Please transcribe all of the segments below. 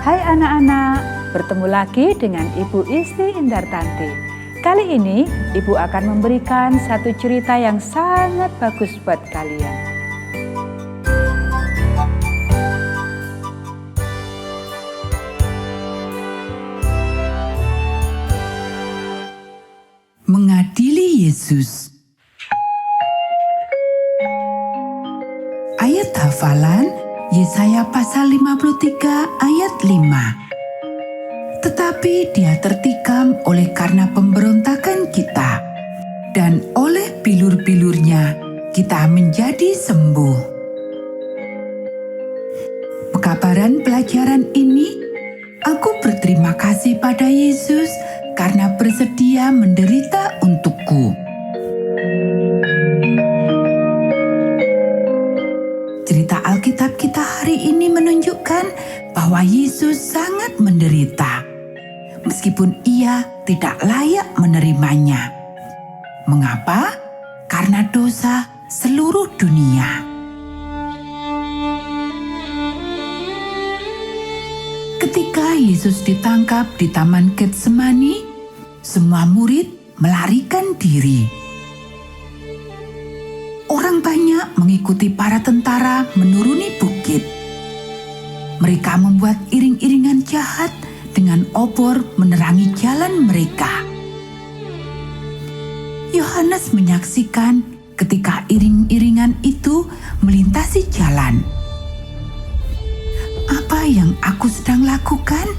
Hai anak-anak, bertemu lagi dengan Ibu Isti Indartanti. Kali ini Ibu akan memberikan satu cerita yang sangat bagus buat kalian. Mengadili Yesus. Ayat hafalan Yesaya pasal 53 ayat 5. Tetapi dia tertikam oleh karena pemberontakan kita, dan oleh bilur-bilurnya kita menjadi sembuh. Pekabaran pelajaran ini, aku berterima kasih pada Yesus karena bersedia menderita untukku. Cerita Alkitab kita hari ini menunjukkan bahwa Yesus sangat menderita, meskipun ia tidak layak menerimanya. Mengapa? Karena dosa seluruh dunia. Ketika Yesus ditangkap di Taman Getsemani, semua murid melarikan diri. Orang banyak mengikuti para tentara menuruni bukit. Mereka membuat iring-iringan jahat dengan obor menerangi jalan mereka. Yohanes menyaksikan ketika iring-iringan itu melintasi jalan. Apa yang aku sedang lakukan?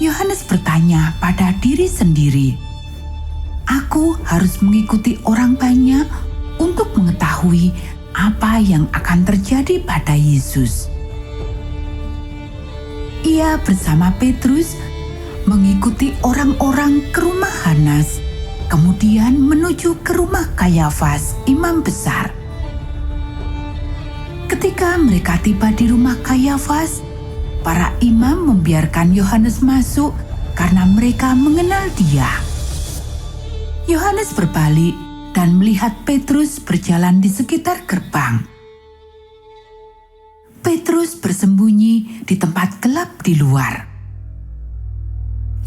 Yohanes bertanya pada diri sendiri. Aku harus mengikuti orang banyak untuk mengetahui apa yang akan terjadi pada Yesus. Ia bersama Petrus mengikuti orang-orang ke rumah Hanas, kemudian menuju ke rumah Kayafas, imam besar. Ketika mereka tiba di rumah Kayafas, para imam membiarkan Yohanes masuk karena mereka mengenal dia. Yohanes berbalik dan melihat Petrus berjalan di sekitar gerbang. Petrus bersembunyi di tempat gelap di luar.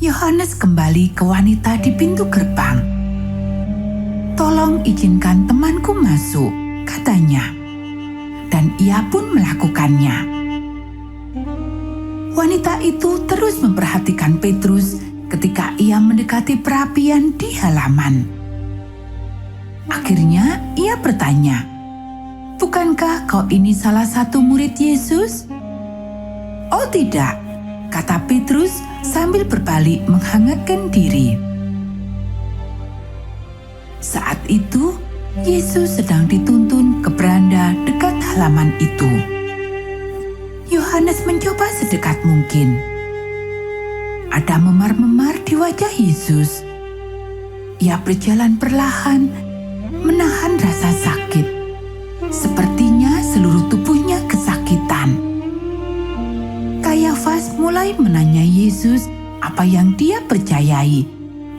Yohanes kembali ke wanita di pintu gerbang. "Tolong izinkan temanku masuk," katanya. Dan ia pun melakukannya. Wanita itu terus memperhatikan Petrus ketika ia mendekati perapian di halaman. Akhirnya ia bertanya, "Bukankah kau ini salah satu murid Yesus?" "Oh tidak," kata Petrus sambil berbalik menghangatkan diri. Saat itu, Yesus sedang dituntun ke beranda dekat halaman itu. Yohanes mencoba sedekat mungkin. Ada memar-memar di wajah Yesus. Ia berjalan perlahan, menahan rasa sakit. Sepertinya seluruh tubuhnya kesakitan. Kayafas mulai menanya Yesus apa yang dia percayai,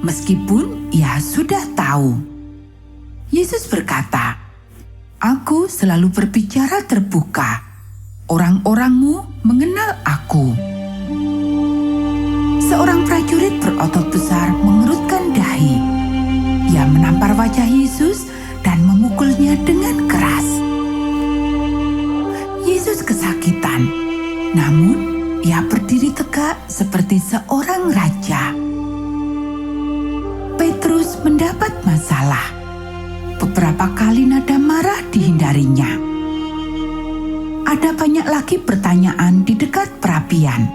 meskipun ia sudah tahu. Yesus berkata, "Aku selalu berbicara terbuka. Orang-orangmu mengenal aku." Seorang prajurit berotot besar mengerutkan dahi. Ia menampar wajah Yesus dan memukulnya dengan keras. Yesus kesakitan, namun ia berdiri tegak seperti seorang raja. Petrus mendapat masalah. Beberapa kali nada marah dihindarinya. Ada banyak lagi pertanyaan di dekat perapian.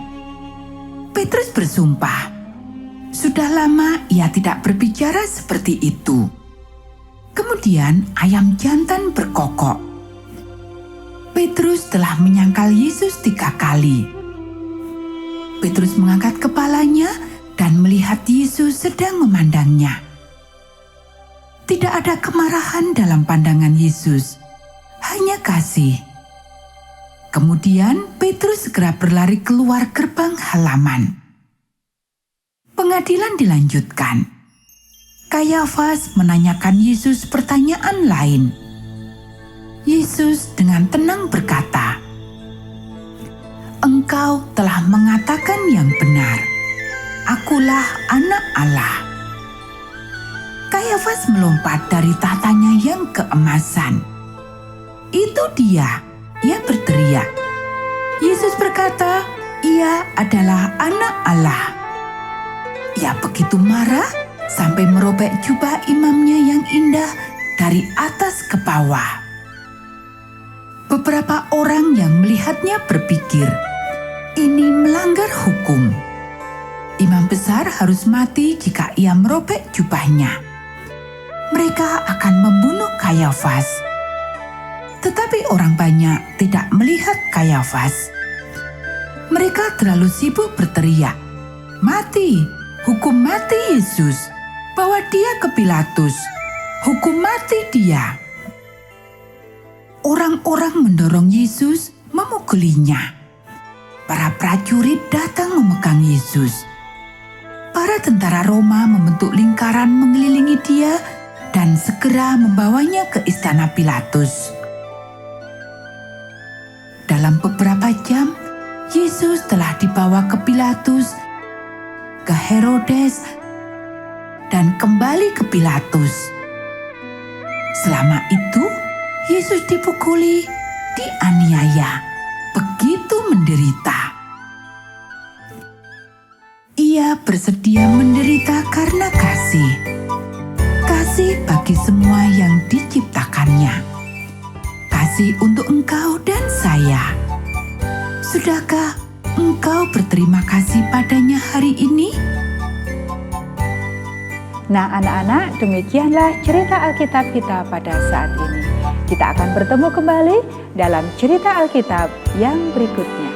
Petrus bersumpah, sudah lama ia tidak berbicara seperti itu. Kemudian ayam jantan berkokok. Petrus telah menyangkal Yesus 3 kali. Petrus mengangkat kepalanya dan melihat Yesus sedang memandangnya. Tidak ada kemarahan dalam pandangan Yesus, hanya kasih. Kemudian Petrus segera berlari keluar gerbang halaman. Pengadilan dilanjutkan. Kayafas menanyakan Yesus pertanyaan lain. Yesus dengan tenang berkata, engkau telah mengatakan yang benar. Akulah Anak Allah." Kayafas melompat dari tahtanya yang keemasan. "Itu dia!" ia berteriak. Yesus berkata, "Ia adalah Anak Allah." Ia begitu marah sampai merobek jubah imamnya yang indah dari atas ke bawah. Beberapa orang yang melihatnya berpikir, ini melanggar hukum. Imam besar harus mati jika ia merobek jubahnya. Mereka akan membunuh Kayafas. Tetapi orang banyak tidak melihat Kayafas. Mereka terlalu sibuk berteriak, "Mati! Hukum mati Yesus! Bawa dia ke Pilatus! Hukum mati dia!" Orang-orang mendorong Yesus, memukulinya. Para prajurit datang memegang Yesus. Para tentara Roma membentuk lingkaran mengelilingi dia dan segera membawanya ke istana Pilatus. Dalam beberapa jam, Yesus telah dibawa ke Pilatus, ke Herodes, dan kembali ke Pilatus. Selama itu, Yesus dipukuli, dianiaya, begitu menderita. Ia bersedia menderita karena kasih. Kasih bagi semua yang diciptakannya. Kasih untuk engkau dan saya. Sudahkah engkau berterima kasih padanya hari ini? Nah anak-anak, demikianlah cerita Alkitab kita pada saat ini. Kita akan bertemu kembali dalam cerita Alkitab yang berikutnya.